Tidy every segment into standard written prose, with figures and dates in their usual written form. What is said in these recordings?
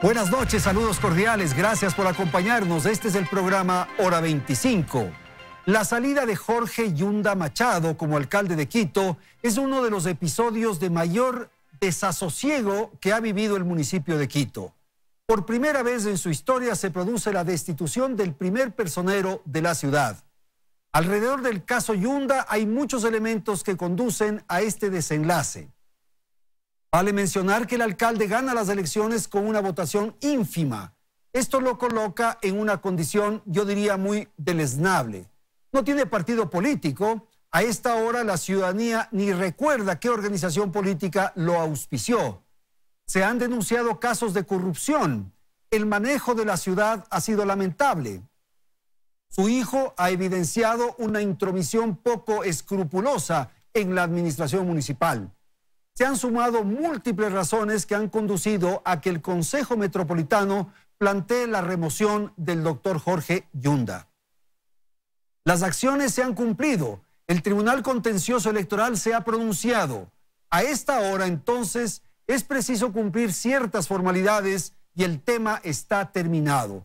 Buenas noches, saludos cordiales, gracias por acompañarnos. Este es el programa Hora 25. La salida de Jorge Yunda Machado como alcalde de Quito es uno de los episodios de mayor desasosiego que ha vivido el municipio de Quito. Por primera vez en su historia se produce la destitución del primer personero de la ciudad. Alrededor del caso Yunda hay muchos elementos que conducen a este desenlace. Vale mencionar que el alcalde gana las elecciones con una votación ínfima. Esto lo coloca en una condición, yo diría, muy deleznable. No tiene partido político. A esta hora la ciudadanía ni recuerda qué organización política lo auspició. Se han denunciado casos de corrupción. El manejo de la ciudad ha sido lamentable. Su hijo ha evidenciado una intromisión poco escrupulosa en la administración municipal. Se han sumado múltiples razones que han conducido a que el Consejo Metropolitano plantee la remoción del doctor Jorge Yunda. Las acciones se han cumplido. El Tribunal Contencioso Electoral se ha pronunciado. A esta hora, entonces, es preciso cumplir ciertas formalidades y el tema está terminado.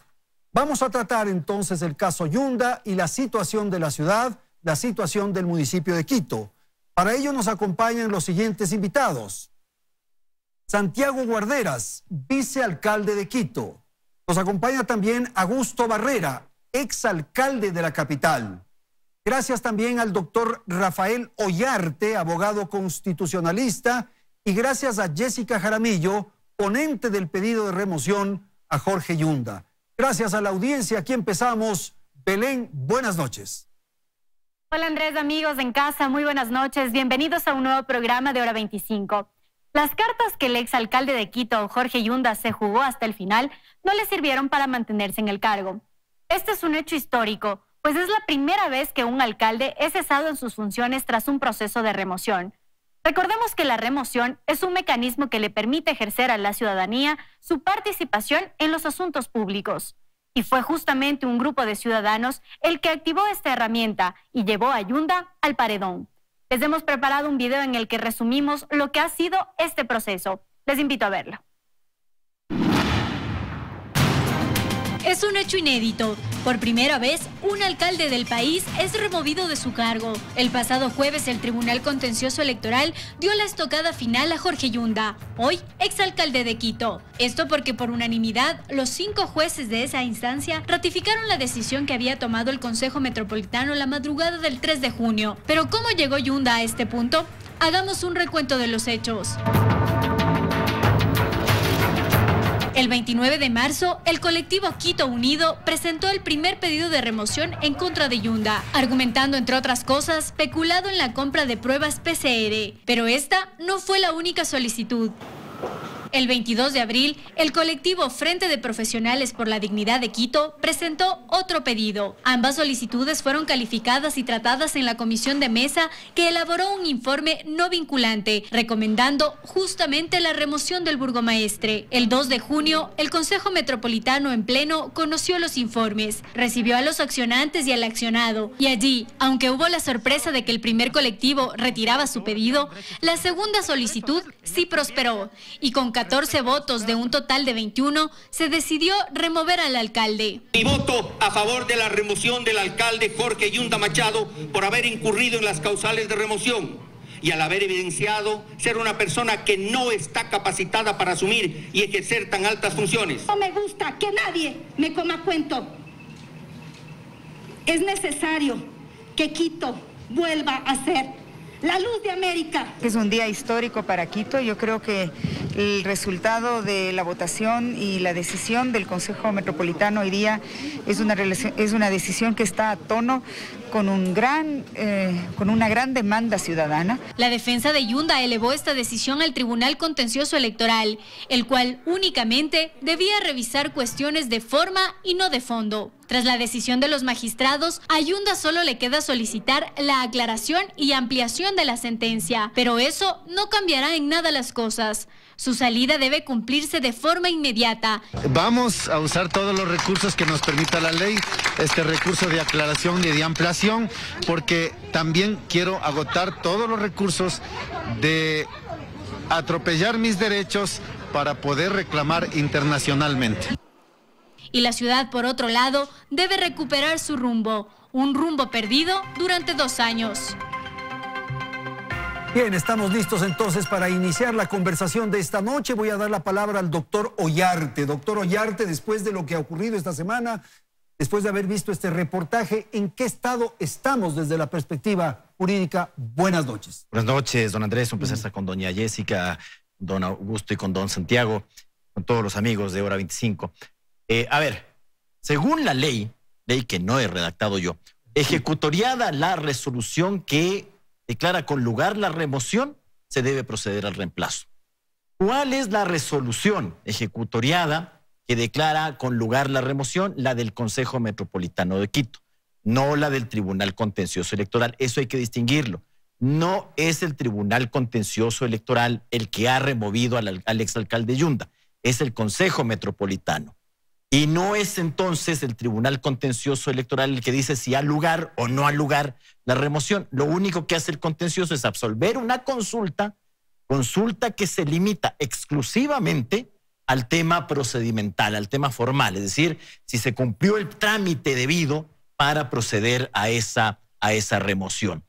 Vamos a tratar entonces el caso Yunda y la situación de la ciudad, la situación del municipio de Quito. Para ello nos acompañan los siguientes invitados. Santiago Guarderas, vicealcalde de Quito. Nos acompaña también Augusto Barrera, exalcalde de la capital. Gracias también al doctor Rafael Ollarte, abogado constitucionalista, y gracias a Jessica Jaramillo, ponente del pedido de remoción a Jorge Yunda. Gracias a la audiencia, aquí empezamos. Belén, buenas noches. Hola Andrés, amigos en casa, muy buenas noches. Bienvenidos a un nuevo programa de Hora 25. Las cartas que el exalcalde de Quito, Jorge Yunda, se jugó hasta el final no le sirvieron para mantenerse en el cargo. Este es un hecho histórico, pues es la primera vez que un alcalde es cesado en sus funciones tras un proceso de remoción. Recordemos que la remoción es un mecanismo que le permite ejercer a la ciudadanía su participación en los asuntos públicos. Y fue justamente un grupo de ciudadanos el que activó esta herramienta y llevó a Yunda al paredón. Les hemos preparado un video en el que resumimos lo que ha sido este proceso. Les invito a verlo. Es un hecho inédito. Por primera vez, un alcalde del país es removido de su cargo. El pasado jueves, el Tribunal Contencioso Electoral dio la estocada final a Jorge Yunda, hoy exalcalde de Quito. Esto porque por unanimidad, los 5 jueces de esa instancia ratificaron la decisión que había tomado el Consejo Metropolitano la madrugada del 3 de junio. Pero ¿cómo llegó Yunda a este punto? Hagamos un recuento de los hechos. El 29 de marzo, el colectivo Quito Unido presentó el primer pedido de remoción en contra de Yunda, argumentando, entre otras cosas, peculado en la compra de pruebas PCR. Pero esta no fue la única solicitud. El 22 de abril, el colectivo Frente de Profesionales por la Dignidad de Quito presentó otro pedido. Ambas solicitudes fueron calificadas y tratadas en la comisión de mesa que elaboró un informe no vinculante, recomendando justamente la remoción del burgomaestre. El 2 de junio, el Consejo Metropolitano en pleno conoció los informes, recibió a los accionantes y al accionado. Y allí, aunque hubo la sorpresa de que el primer colectivo retiraba su pedido, la segunda solicitud sí prosperó y con 14 votos de un total de 21, se decidió remover al alcalde. Mi voto a favor de la remoción del alcalde Jorge Yunda Machado por haber incurrido en las causales de remoción y al haber evidenciado ser una persona que no está capacitada para asumir y ejercer tan altas funciones. No me gusta que nadie me coma cuento. Es necesario que Quito vuelva a ser la luz de América. Es un día histórico para Quito. Yo creo que el resultado de la votación y la decisión del Consejo Metropolitano hoy día es una decisión que está a tono con una gran demanda ciudadana. La defensa de Yunda elevó esta decisión al Tribunal Contencioso Electoral, el cual únicamente debía revisar cuestiones de forma y no de fondo. Tras la decisión de los magistrados, a Yunda solo le queda solicitar la aclaración y ampliación de la sentencia, pero eso no cambiará en nada las cosas. Su salida debe cumplirse de forma inmediata. Vamos a usar todos los recursos que nos permita la ley, este recurso de aclaración y de ampliación, porque también quiero agotar todos los recursos de atropellar mis derechos para poder reclamar internacionalmente. Y la ciudad, por otro lado, debe recuperar su rumbo, un rumbo perdido durante 2 años. Bien, estamos listos entonces para iniciar la conversación de esta noche. Voy a dar la palabra al doctor Ollarte. Doctor Ollarte, después de lo que ha ocurrido esta semana, después de haber visto este reportaje, ¿en qué estado estamos desde la perspectiva jurídica? Buenas noches. Buenas noches, don Andrés. Un placer estar con doña Jessica, don Augusto y con don Santiago, con todos los amigos de Hora 25. A ver, según la ley que no he redactado yo, ejecutoriada la resolución que declara con lugar la remoción, se debe proceder al reemplazo. ¿Cuál es la resolución ejecutoriada que declara con lugar la remoción? La del Consejo Metropolitano de Quito, no la del Tribunal Contencioso Electoral. Eso hay que distinguirlo. No es el Tribunal Contencioso Electoral el que ha removido al exalcalde Yunda, es el Consejo Metropolitano. Y no es entonces el Tribunal Contencioso Electoral el que dice si ha lugar o no ha lugar la remoción. Lo único que hace el contencioso es absolver una consulta que se limita exclusivamente al tema procedimental, al tema formal, es decir, si se cumplió el trámite debido para proceder a esa remoción.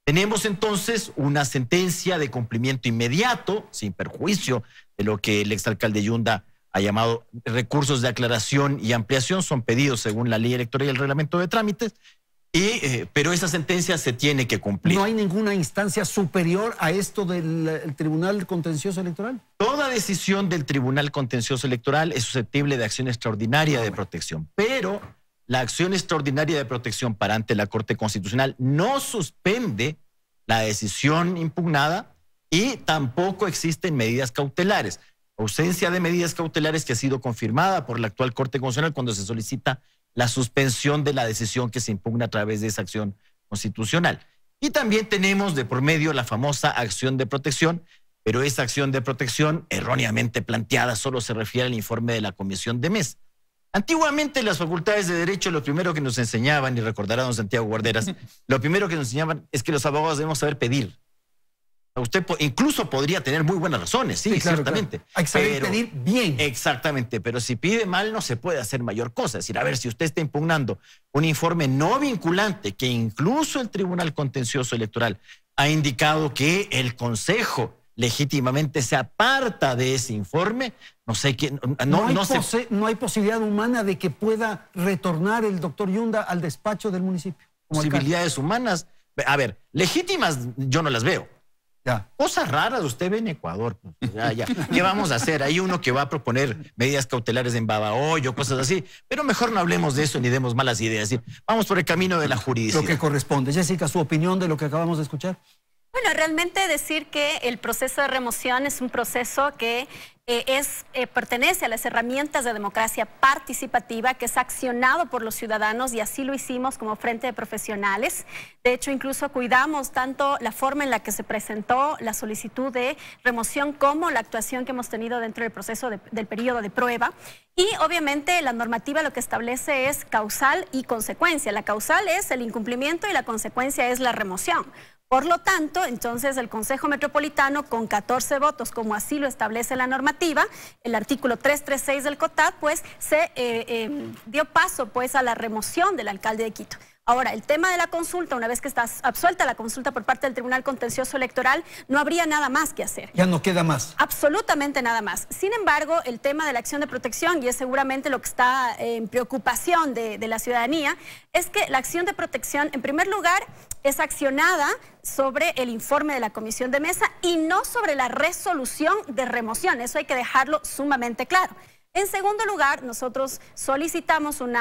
Tenemos entonces una sentencia de cumplimiento inmediato, sin perjuicio de lo que el exalcalde Yunda ha llamado recursos de aclaración y ampliación, son pedidos según la ley electoral y el reglamento de trámites, pero esa sentencia se tiene que cumplir. ¿No hay ninguna instancia superior a esto del Tribunal Contencioso Electoral? Toda decisión del Tribunal Contencioso Electoral es susceptible de acción extraordinaria de protección, pero la acción extraordinaria de protección para ante la Corte Constitucional no suspende la decisión impugnada y tampoco existen medidas cautelares. Ausencia de medidas cautelares que ha sido confirmada por la actual Corte Constitucional cuando se solicita la suspensión de la decisión que se impugna a través de esa acción constitucional. Y también tenemos de por medio la famosa acción de protección, pero esa acción de protección erróneamente planteada solo se refiere al informe de la Comisión de Mesa. Antiguamente las facultades de Derecho lo primero que nos enseñaban, y recordará don Santiago Guarderas, lo primero que nos enseñaban es que los abogados debemos saber pedir. Usted incluso podría tener muy buenas razones, sí, claro, ciertamente. Claro. Hay que saber pedir bien. Exactamente, pero si pide mal no se puede hacer mayor cosa. Es decir, a ver, si usted está impugnando un informe no vinculante, que incluso el Tribunal Contencioso Electoral ha indicado que el Consejo legítimamente se aparta de ese informe, no sé quién... No hay posibilidad humana de que pueda retornar el doctor Yunda al despacho del municipio. Posibilidades humanas. A ver, legítimas yo no las veo. Ya. Cosas raras usted ve en Ecuador. Ya. ¿Qué vamos a hacer? Hay uno que va a proponer medidas cautelares en Babahoyo, cosas así. Pero mejor no hablemos de eso ni demos malas ideas. Vamos por el camino de la juridicidad. Lo que corresponde. Jessica, ¿su opinión de lo que acabamos de escuchar? Bueno, realmente decir que el proceso de remoción es un proceso que pertenece a las herramientas de democracia participativa, que es accionado por los ciudadanos, y así lo hicimos como Frente de Profesionales. De hecho, incluso cuidamos tanto la forma en la que se presentó la solicitud de remoción como la actuación que hemos tenido dentro del proceso del periodo de prueba. Y obviamente la normativa lo que establece es causal y consecuencia. La causal es el incumplimiento y la consecuencia es la remoción. Por lo tanto, entonces el Consejo Metropolitano, con 14 votos, como así lo establece la normativa, el artículo 336 del COTAD, pues se dio paso pues a la remoción del alcalde de Quito. Ahora, el tema de la consulta, una vez que está absuelta la consulta por parte del Tribunal Contencioso Electoral, no habría nada más que hacer. Ya no queda más. Absolutamente nada más. Sin embargo, el tema de la acción de protección, y es seguramente lo que está en preocupación de la ciudadanía, es que la acción de protección, en primer lugar, es accionada sobre el informe de la Comisión de Mesa y no sobre la resolución de remoción. Eso hay que dejarlo sumamente claro. En segundo lugar, nosotros solicitamos un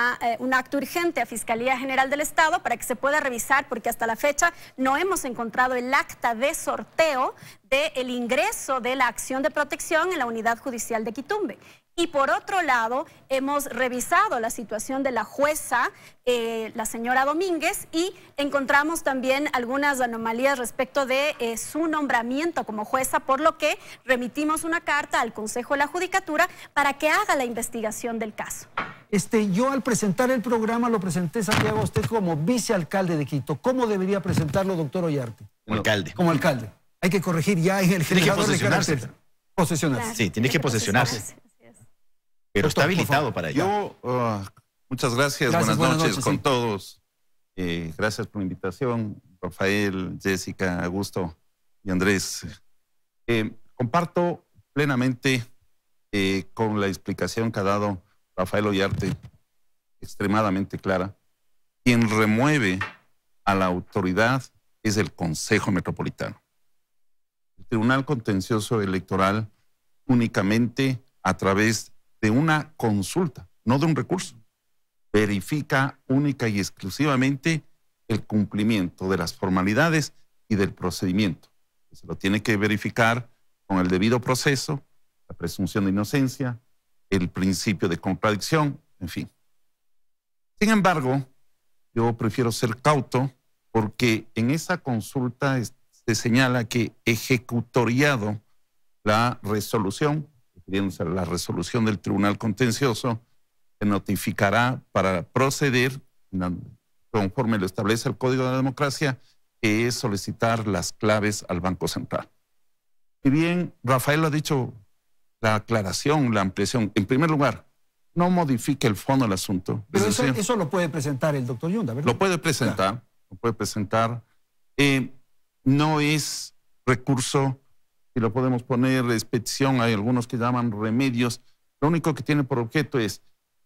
acto urgente a Fiscalía General del Estado para que se pueda revisar, porque hasta la fecha no hemos encontrado el acta de sorteo del ingreso de la acción de protección en la Unidad Judicial de Quitumbe. Y por otro lado, hemos revisado la situación de la jueza, la señora Domínguez, y encontramos también algunas anomalías respecto de su nombramiento como jueza, por lo que remitimos una carta al Consejo de la Judicatura para que haga la investigación del caso. Yo al presentar el programa lo presenté, Santiago, a usted como vicealcalde de Quito. ¿Cómo debería presentarlo, doctor Ollarte? Como alcalde. Como alcalde. Hay que corregir ya en el generador de carácter. Posesionar. Claro, Sí, tiene que posesionarse. Pero está habilitado para ello. Muchas gracias. Buenas noches con todos. Gracias por la invitación, Rafael, Jessica, Augusto y Andrés. Comparto plenamente con la explicación que ha dado Rafael Ollarte, extremadamente clara. Quien remueve a la autoridad es el Consejo Metropolitano. El Tribunal Contencioso Electoral únicamente a través de una consulta, no de un recurso, verifica única y exclusivamente el cumplimiento de las formalidades y del procedimiento. Se lo tiene que verificar con el debido proceso, la presunción de inocencia, el principio de contradicción, en fin. Sin embargo, yo prefiero ser cauto porque en esa consulta se señala que ejecutoriado la resolución, refiriéndose a la resolución del Tribunal Contencioso, se notificará para proceder, conforme lo establece el Código de la Democracia, que es solicitar las claves al Banco Central. Si bien Rafael lo ha dicho, la aclaración, la ampliación, en primer lugar, no modifica el fondo del asunto. Pero eso lo puede presentar el doctor Yunda, ¿verdad? Lo puede presentar, claro. Lo puede presentar. No es recurso, y lo podemos poner, es petición, hay algunos que llaman remedios. Lo único que tiene por objeto es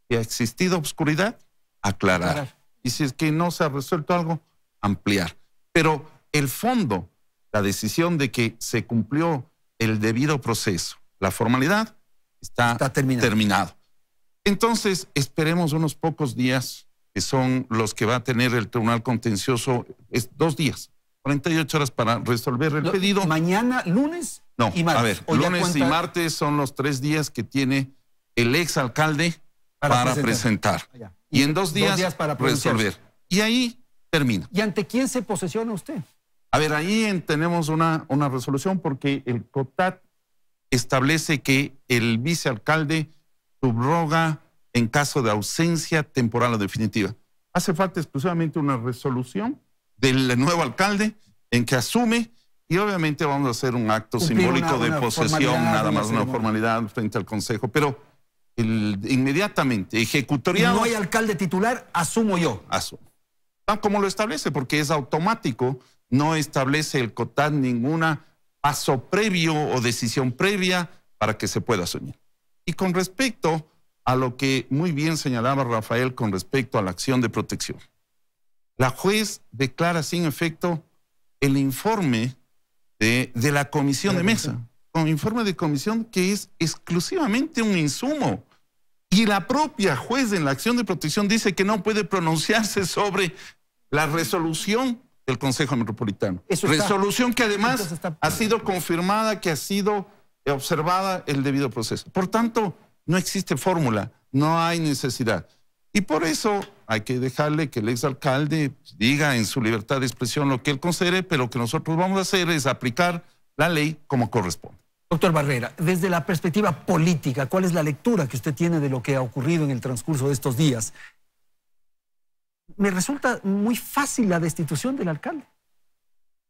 que ha existido obscuridad, aclarar. Y si es que no se ha resuelto algo, ampliar. Pero el fondo, la decisión de que se cumplió el debido proceso, la formalidad, está terminado. Entonces, esperemos unos pocos días, que son los que va a tener el Tribunal Contencioso, es 2 días, 48 horas para resolver el pedido. Mañana, lunes y martes. A ver, lunes y martes son los 3 días que tiene el exalcalde para presentar. Y en 2 días para resolver. Y ahí termina. ¿Y ante quién se posesiona usted? A ver, ahí tenemos una resolución porque el COTAT establece que el vicealcalde subroga en caso de ausencia temporal o definitiva. Hace falta exclusivamente una resolución del nuevo alcalde en que asume, y obviamente vamos a hacer un acto simbólico de posesión, nada más una formalidad frente al Consejo, pero inmediatamente ejecutoriado. No hay alcalde titular, asumo yo. Asumo. Tal como lo establece, porque es automático, no establece el COTAT ninguna paso previo o decisión previa para que se pueda asumir. Y con respecto a lo que muy bien señalaba Rafael con respecto a la acción de protección, la juez declara sin efecto el informe de la comisión de mesa, un informe de comisión que es exclusivamente un insumo. Y la propia juez en la acción de protección dice que no puede pronunciarse sobre la resolución del Consejo Metropolitano. Resolución que además ha sido confirmada, que ha sido observada el debido proceso. Por tanto, no existe fórmula, no hay necesidad. Y por eso hay que dejarle que el exalcalde diga en su libertad de expresión lo que él considere, pero lo que nosotros vamos a hacer es aplicar la ley como corresponde. Doctor Barrera, desde la perspectiva política, ¿cuál es la lectura que usted tiene de lo que ha ocurrido en el transcurso de estos días? Me resulta muy fácil la destitución del alcalde.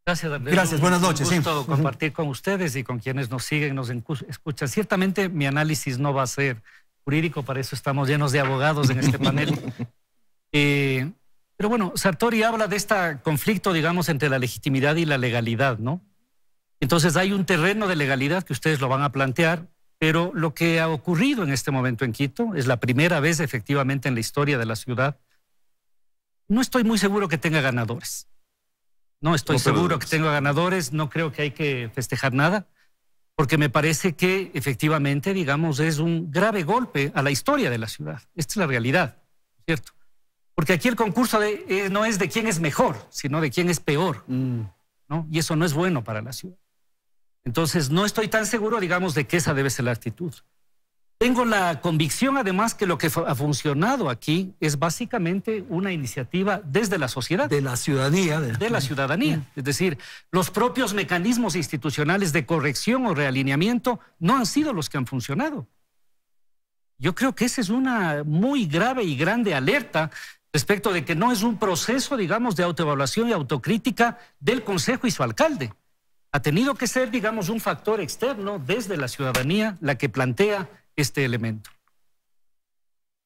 Gracias, Andrés. Gracias, buenas noches. Un gusto compartir con ustedes y con quienes nos siguen, nos escuchan. Ciertamente mi análisis no va a ser jurídico, para eso estamos llenos de abogados en este panel. Pero bueno, Sartori habla de este conflicto, digamos, entre la legitimidad y la legalidad, ¿no? Entonces hay un terreno de legalidad que ustedes lo van a plantear, pero lo que ha ocurrido en este momento en Quito es la primera vez efectivamente en la historia de la ciudad. No estoy muy seguro que tenga ganadores. No estoy seguro que tenga ganadores, no creo que hay que festejar nada, porque me parece que efectivamente, digamos, es un grave golpe a la historia de la ciudad. Esta es la realidad, ¿cierto? Porque aquí el concurso no es de quién es mejor, sino de quién es peor, ¿no? Y eso no es bueno para la ciudad. Entonces, no estoy tan seguro, digamos, de que esa debe ser la actitud. Tengo la convicción, además, que lo que ha funcionado aquí es básicamente una iniciativa desde la sociedad. De la ciudadanía. De la ciudadanía. Es decir, los propios mecanismos institucionales de corrección o realineamiento no han sido los que han funcionado. Yo creo que esa es una muy grave y grande alerta respecto de que no es un proceso, digamos, de autoevaluación y autocrítica del Consejo y su alcalde. Ha tenido que ser, digamos, un factor externo desde la ciudadanía la que plantea este elemento.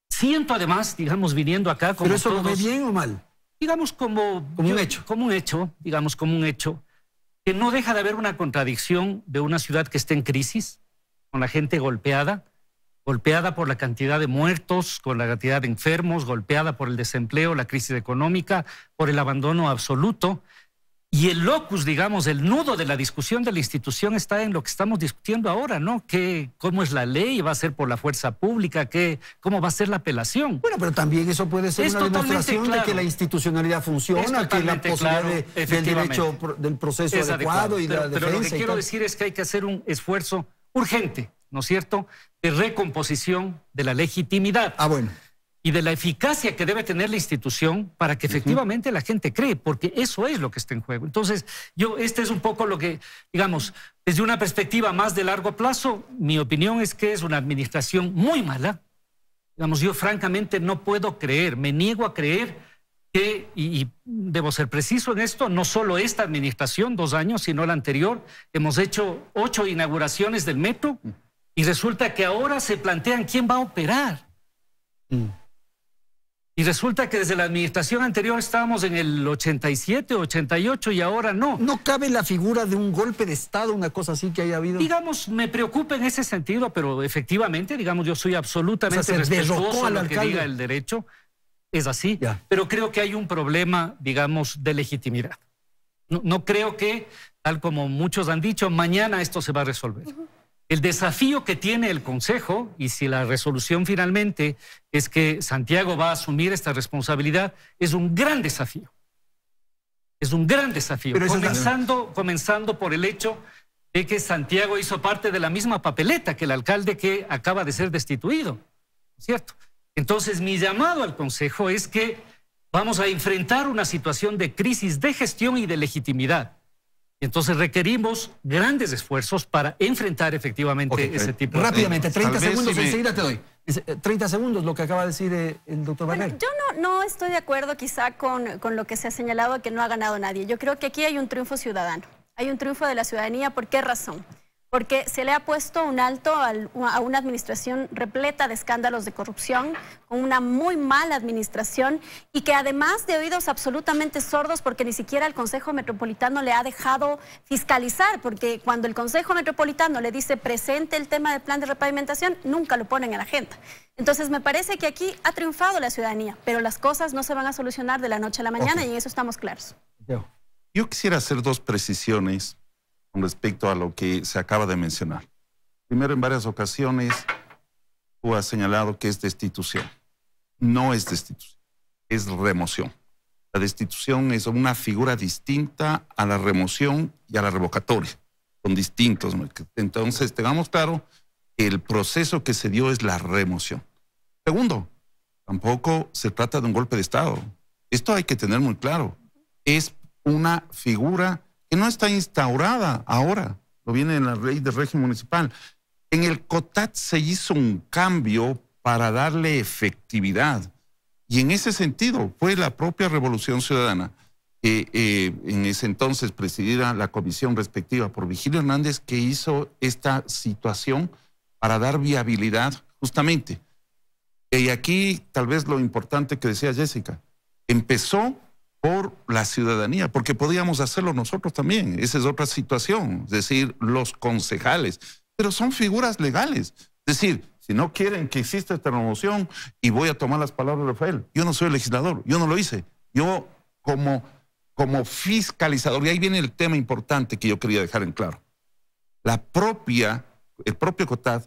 Siento además, digamos, viniendo acá como ¿Pero eso todos, lo ve bien o mal? Digamos como un hecho. Como un hecho, digamos como un hecho, que no deja de haber una contradicción de una ciudad que está en crisis, con la gente golpeada por la cantidad de muertos, con la cantidad de enfermos, golpeada por el desempleo, la crisis económica, por el abandono absoluto. Y el locus, digamos, el nudo de la discusión de la institución está en lo que estamos discutiendo ahora, ¿no? ¿Cómo es la ley? ¿Va a ser por la fuerza pública? ¿Cómo va a ser la apelación? Bueno, pero también eso puede ser una demostración de que la institucionalidad funciona, que la posibilidad del derecho del proceso es adecuado y de la defensa. Pero lo que quiero decir es que hay que hacer un esfuerzo urgente, ¿no es cierto?, de recomposición de la legitimidad. Bueno. Y de la eficacia que debe tener la institución para que efectivamente la gente cree, porque eso es lo que está en juego. Entonces, este es un poco lo que, digamos, desde una perspectiva más de largo plazo, mi opinión es que es una administración muy mala. Digamos, yo francamente no puedo creer, me niego a creer que, y debo ser preciso en esto, no solo esta administración, 2 años, sino la anterior, hemos hecho 8 inauguraciones del metro y resulta que ahora se plantean quién va a operar. Y resulta que desde la administración anterior estábamos en el 87, 88 y ahora no. ¿No cabe la figura de un golpe de Estado, una cosa así que haya habido? Digamos, me preocupa en ese sentido, pero efectivamente, digamos, yo soy absolutamente respetuoso de lo que diga el derecho. Es así, pero creo que hay un problema, digamos, de legitimidad. No creo que, tal como muchos han dicho, mañana esto se va a resolver. El desafío que tiene el Consejo, y si la resolución finalmente es que Santiago va a asumir esta responsabilidad, es un gran desafío. Es un gran desafío, comenzando por el hecho de que Santiago hizo parte de la misma papeleta que el alcalde que acaba de ser destituido, ¿cierto? Entonces, mi llamado al Consejo es que vamos a enfrentar una situación de crisis de gestión y de legitimidad. Entonces requerimos grandes esfuerzos para enfrentar efectivamente ese tipo de... Rápidamente, 30 segundos, enseguida te doy. 30 segundos, lo que acaba de decir el doctor Barrera. Yo no estoy de acuerdo quizá con lo que se ha señalado, que no ha ganado nadie. Yo creo que aquí hay un triunfo ciudadano, hay un triunfo de la ciudadanía. ¿Por qué razón? Porque se le ha puesto un alto a una administración repleta de escándalos de corrupción, con una muy mala administración y que además de oídos absolutamente sordos, porque ni siquiera el Consejo Metropolitano le ha dejado fiscalizar, porque cuando el Consejo Metropolitano le dice presente el tema del plan de repavimentación, nunca lo ponen en la agenda. Entonces me parece que aquí ha triunfado la ciudadanía, pero las cosas no se van a solucionar de la noche a la mañana y en eso estamos claros. Yo quisiera hacer 2 precisiones con respecto a lo que se acaba de mencionar. Primero, en varias ocasiones tú has señalado que es destitución. No es destitución, es remoción. La destitución es una figura distinta a la remoción y a la revocatoria. Son distintos. Entonces, tengamos claro que el proceso que se dio es la remoción. Segundo, tampoco se trata de un golpe de Estado. Esto hay que tener muy claro. Es una figura que no está instaurada ahora, lo viene en la ley de régimen municipal. En el COTAT se hizo un cambio para darle efectividad y en ese sentido fue la propia Revolución Ciudadana, en ese entonces presidida la comisión respectiva por Vigilio Hernández, que hizo esta situación para dar viabilidad justamente. Y aquí tal vez lo importante que decía Jessica, empezó por la ciudadanía, porque podíamos hacerlo nosotros también. Esa es otra situación, es decir, los concejales. Pero son figuras legales. Es decir, si no quieren que exista esta remoción, y voy a tomar las palabras de Rafael, yo no soy legislador, yo no lo hice. Yo como fiscalizador, y ahí viene el tema importante que yo quería dejar en claro. El propio COTAD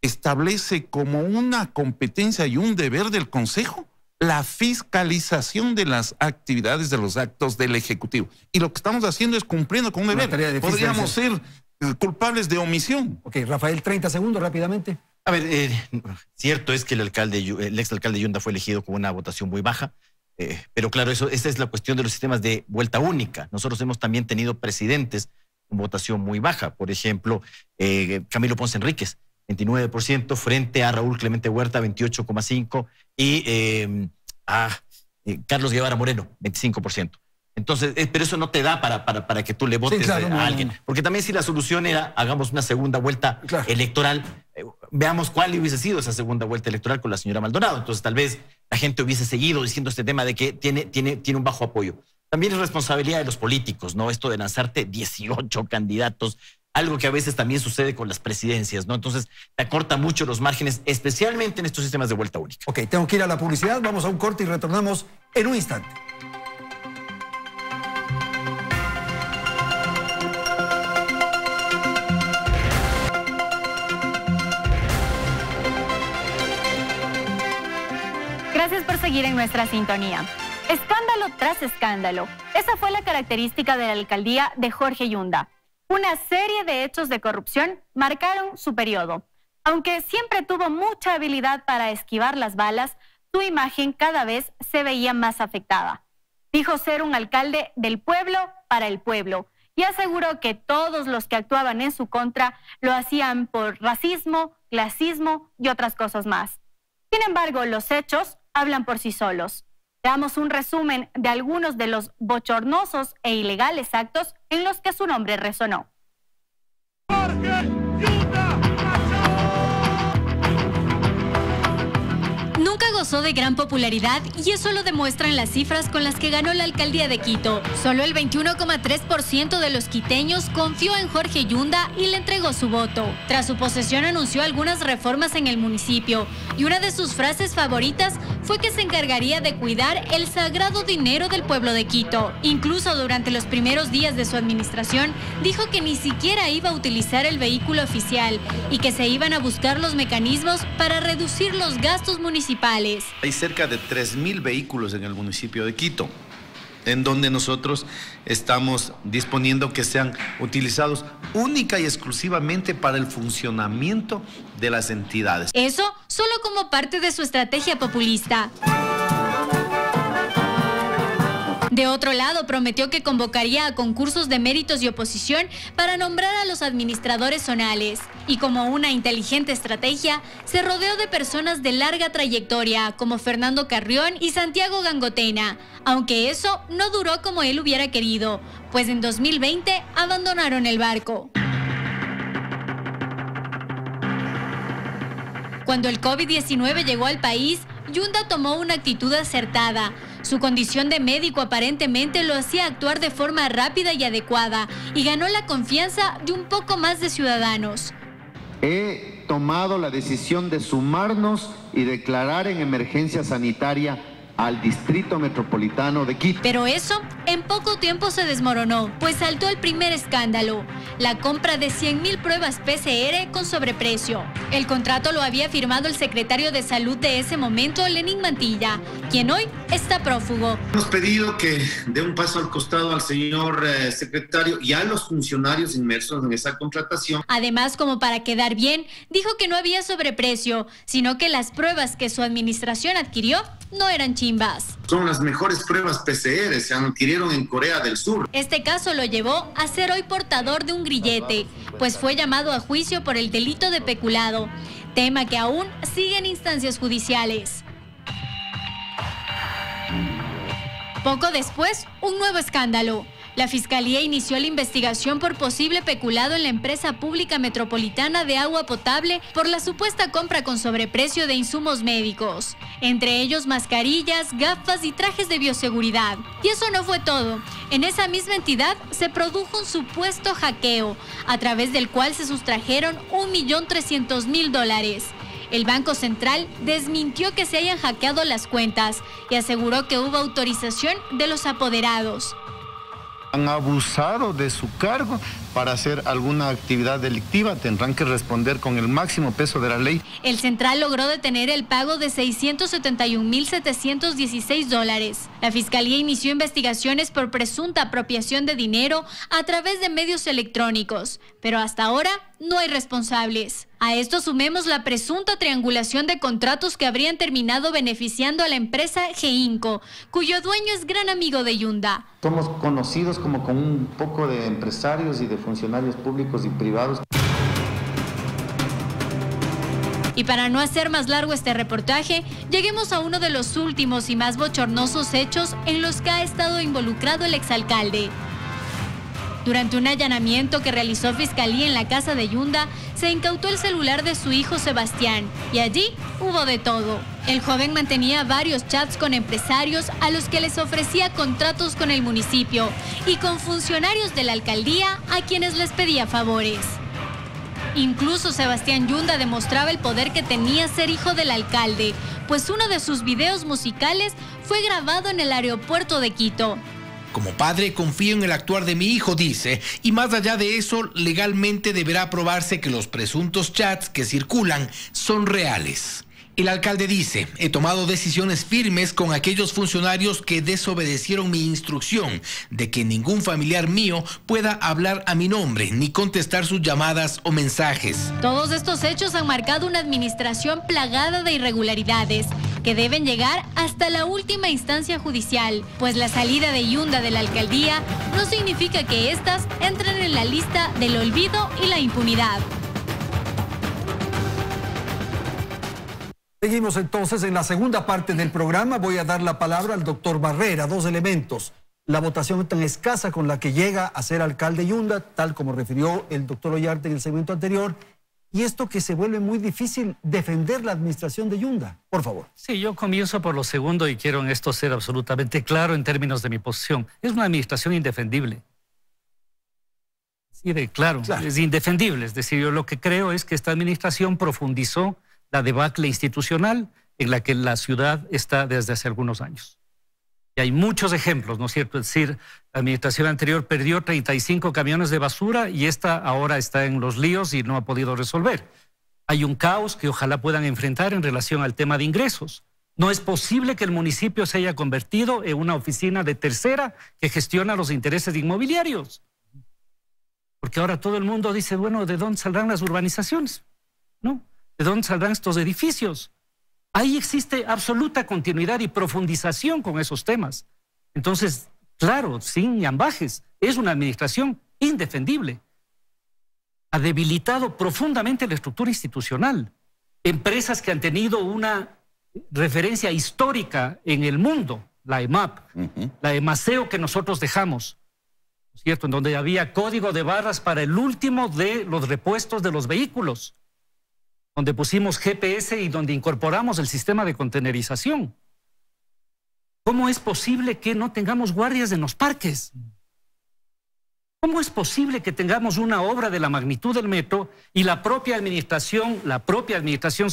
establece como una competencia y un deber del Consejo la fiscalización de las actividades de los actos del Ejecutivo. Y lo que estamos haciendo es cumpliendo con un deber. Podríamos ser culpables de omisión. Ok, Rafael, 30 segundos rápidamente. A ver, cierto es que el exalcalde Yunda fue elegido con una votación muy baja, pero claro, esa es la cuestión de los sistemas de vuelta única. Nosotros hemos también tenido presidentes con votación muy baja. Por ejemplo, Camilo Ponce Enríquez, 29%, frente a Raúl Clemente Huerta, 28,5%, y a Carlos Guevara Moreno, 25%. Entonces, pero eso no te da para que tú le votes a alguien. Porque también si la solución era, hagamos una segunda vuelta electoral, veamos cuál hubiese sido esa segunda vuelta electoral con la señora Maldonado. Entonces, tal vez la gente hubiese seguido diciendo este tema de que tiene un bajo apoyo. También es responsabilidad de los políticos, ¿no? Esto de lanzarte 18 candidatos, algo que a veces también sucede con las presidencias, ¿no? Entonces, te acorta mucho los márgenes, especialmente en estos sistemas de vuelta única. Ok, tengo que ir a la publicidad, vamos a un corte y retornamos en un instante. Gracias por seguir en nuestra sintonía. Escándalo tras escándalo. Esa fue la característica de la alcaldía de Jorge Yunda. Una serie de hechos de corrupción marcaron su periodo. Aunque siempre tuvo mucha habilidad para esquivar las balas, su imagen cada vez se veía más afectada. Dijo ser un alcalde del pueblo para el pueblo y aseguró que todos los que actuaban en su contra lo hacían por racismo, clasismo y otras cosas más. Sin embargo, los hechos hablan por sí solos. Damos un resumen de algunos de los bochornosos e ilegales actos en los que su nombre resonó. Nunca gozó de gran popularidad y eso lo demuestran las cifras con las que ganó la alcaldía de Quito. Solo el 21,3% de los quiteños confió en Jorge Yunda y le entregó su voto. Tras su posesión anunció algunas reformas en el municipio y una de sus frases favoritas fue que se encargaría de cuidar el sagrado dinero del pueblo de Quito. Incluso durante los primeros días de su administración dijo que ni siquiera iba a utilizar el vehículo oficial y que se iban a buscar los mecanismos para reducir los gastos municipales. Hay cerca de 3.000 vehículos en el municipio de Quito, en donde nosotros estamos disponiendo que sean utilizados única y exclusivamente para el funcionamiento de las entidades. Eso solo como parte de su estrategia populista. De otro lado, prometió que convocaría a concursos de méritos y oposición para nombrar a los administradores zonales. Y como una inteligente estrategia, se rodeó de personas de larga trayectoria, como Fernando Carrión y Santiago Gangotena, aunque eso no duró como él hubiera querido, pues en 2020 abandonaron el barco. Cuando el COVID-19 llegó al país, Yunda tomó una actitud acertada. Su condición de médico aparentemente lo hacía actuar de forma rápida y adecuada y ganó la confianza de un poco más de ciudadanos. He tomado la decisión de sumarnos y declarar en emergencia sanitaria al Distrito Metropolitano de Quito. Pero eso en poco tiempo se desmoronó, pues saltó el primer escándalo, la compra de 100.000 pruebas PCR con sobreprecio. El contrato lo había firmado el secretario de Salud de ese momento, Lenín Mantilla, quien hoy está prófugo. Hemos pedido que dé un paso al costado al señor secretario y a los funcionarios inmersos en esa contratación. Además, como para quedar bien, dijo que no había sobreprecio, sino que las pruebas que su administración adquirió no eran chimbas. Son las mejores pruebas PCR, se adquirieron en Corea del Sur. Este caso lo llevó a ser hoy portador de un grillete, pues fue llamado a juicio por el delito de peculado, tema que aún sigue en instancias judiciales. Poco después, un nuevo escándalo. La Fiscalía inició la investigación por posible peculado en la empresa pública metropolitana de agua potable por la supuesta compra con sobreprecio de insumos médicos, entre ellos mascarillas, gafas y trajes de bioseguridad. Y eso no fue todo. En esa misma entidad se produjo un supuesto hackeo, a través del cual se sustrajeron $1.300.000. El Banco Central desmintió que se hayan hackeado las cuentas y aseguró que hubo autorización de los apoderados. Han abusado de su cargo para hacer alguna actividad delictiva, tendrán que responder con el máximo peso de la ley. El Central logró detener el pago de $671.716. La Fiscalía inició investigaciones por presunta apropiación de dinero a través de medios electrónicos, pero hasta ahora no hay responsables. A esto sumemos la presunta triangulación de contratos que habrían terminado beneficiando a la empresa Geinco, cuyo dueño es gran amigo de Yunda. Somos conocidos como con un poco de empresarios y de funcionarios públicos y privados. Y para no hacer más largo este reportaje, lleguemos a uno de los últimos y más bochornosos hechos en los que ha estado involucrado el exalcalde. Durante un allanamiento que realizó Fiscalía en la casa de Yunda, se incautó el celular de su hijo Sebastián y allí hubo de todo. El joven mantenía varios chats con empresarios a los que les ofrecía contratos con el municipio y con funcionarios de la alcaldía a quienes les pedía favores. Incluso Sebastián Yunda demostraba el poder que tenía ser hijo del alcalde, pues uno de sus videos musicales fue grabado en el aeropuerto de Quito. Como padre, confío en el actuar de mi hijo, dice, y más allá de eso, legalmente deberá probarse que los presuntos chats que circulan son reales. El alcalde dice, he tomado decisiones firmes con aquellos funcionarios que desobedecieron mi instrucción de que ningún familiar mío pueda hablar a mi nombre ni contestar sus llamadas o mensajes. Todos estos hechos han marcado una administración plagada de irregularidades que deben llegar hasta la última instancia judicial, pues la salida de Yunda de la alcaldía no significa que éstas entren en la lista del olvido y la impunidad. Seguimos entonces en la segunda parte del programa. Voy a dar la palabra al doctor Barrera. Dos elementos. La votación tan escasa con la que llega a ser alcalde Yunda, tal como refirió el doctor Ollarte en el segmento anterior, y esto que se vuelve muy difícil defender la administración de Yunda. Por favor. Sí, yo comienzo por lo segundo y quiero en esto ser absolutamente claro en términos de mi posición. Es una administración indefendible. Sí, claro, es indefendible. Es decir, yo lo que creo es que esta administración profundizó la debacle institucional en la que la ciudad está desde hace algunos años. Y hay muchos ejemplos, ¿no es cierto? Es decir, la administración anterior perdió 35 camiones de basura y esta ahora está en los líos y no ha podido resolver. Hay un caos que ojalá puedan enfrentar en relación al tema de ingresos. No es posible que el municipio se haya convertido en una oficina de tercera que gestiona los intereses inmobiliarios. Porque ahora todo el mundo dice, bueno, ¿de dónde saldrán las urbanizaciones? ¿No? ¿De dónde saldrán estos edificios? Ahí existe absoluta continuidad y profundización con esos temas. Entonces, claro, sin ambajes, es una administración indefendible. Ha debilitado profundamente la estructura institucional. Empresas que han tenido una referencia histórica en el mundo, la EMAP, la EMACEO que nosotros dejamos, ¿cierto? En donde había código de barras para el último de los repuestos de los vehículos, donde pusimos GPS y donde incorporamos el sistema de contenerización. ¿Cómo es posible que no tengamos guardias en los parques? ¿Cómo es posible que tengamos una obra de la magnitud del metro y la propia administración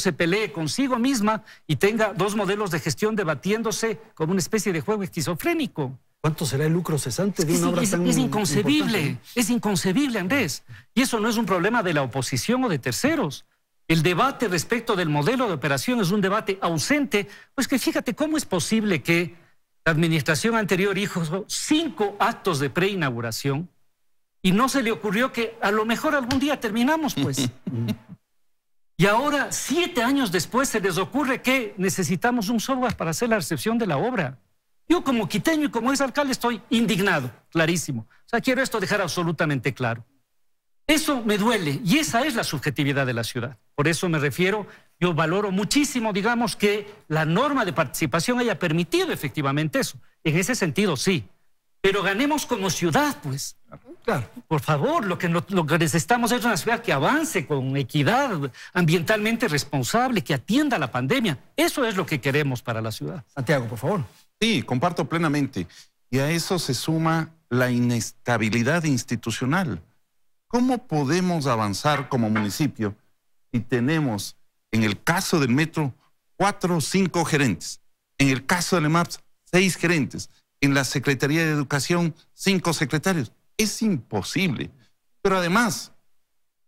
se pelee consigo misma y tenga dos modelos de gestión debatiéndose como una especie de juego esquizofrénico? ¿Cuánto será el lucro cesante de una obra tan importante? Es inconcebible, es inconcebible, Andrés. Y eso no es un problema de la oposición o de terceros. El debate respecto del modelo de operación es un debate ausente. Pues que fíjate, ¿cómo es posible que la administración anterior hizo 5 actos de preinauguración y no se le ocurrió que a lo mejor algún día terminamos, pues? Y ahora, 7 años después, se les ocurre que necesitamos un software para hacer la recepción de la obra. Yo como quiteño y como exalcalde estoy indignado, clarísimo. O sea, quiero esto dejar absolutamente claro. Eso me duele y esa es la subjetividad de la ciudad. Por eso me refiero, yo valoro muchísimo, digamos, que la norma de participación haya permitido efectivamente eso. En ese sentido, sí. Pero ganemos como ciudad, pues. Claro. Por favor, lo que necesitamos es una ciudad que avance con equidad, ambientalmente responsable, que atienda la pandemia. Eso es lo que queremos para la ciudad. Santiago, por favor. Sí, comparto plenamente. Y a eso se suma la inestabilidad institucional. ¿Cómo podemos avanzar como municipio si tenemos, en el caso del metro, 4 o 5 gerentes? En el caso del EMAPS, 6 gerentes. En la Secretaría de Educación, 5 secretarios. Es imposible. Pero además,